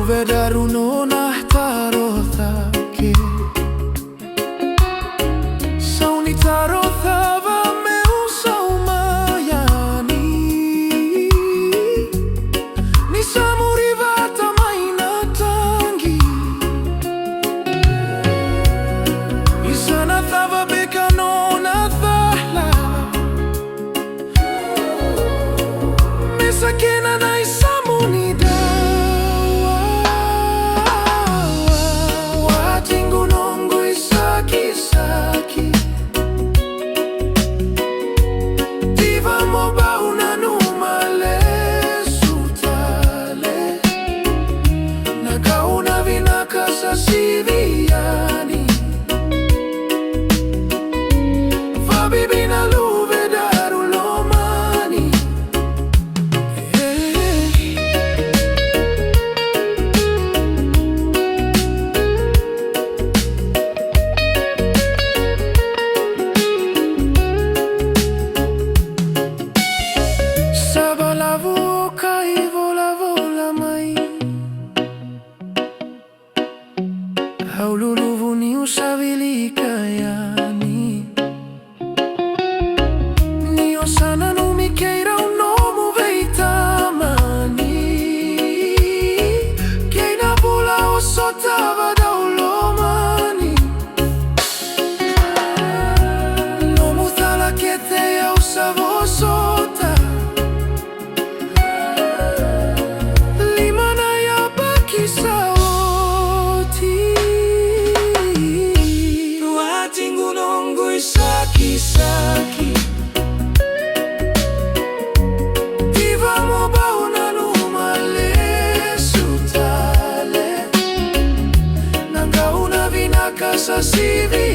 luvedaru no nahtarotha ke Sauni tarotha va meu saumayani Ni samuri vata maina tangi Isana thava bekano na thahla Mesakena na isamuni dawa Watingu nongo isaki Diva moba unanumale sutale Nakauna vinaka sa siviani Vabibi na luvedaru lomani Sabalavu kai vola vola mai Haululuvu ni usavili kayani Ni osana numi keira unomu veitamani Keina pula osotava daulomani Nomu thala kete ya usavosota Limana ya baki sauti Watingu nongo isaki Diva moba unanumale sutale Nanga una vinaka sa sivi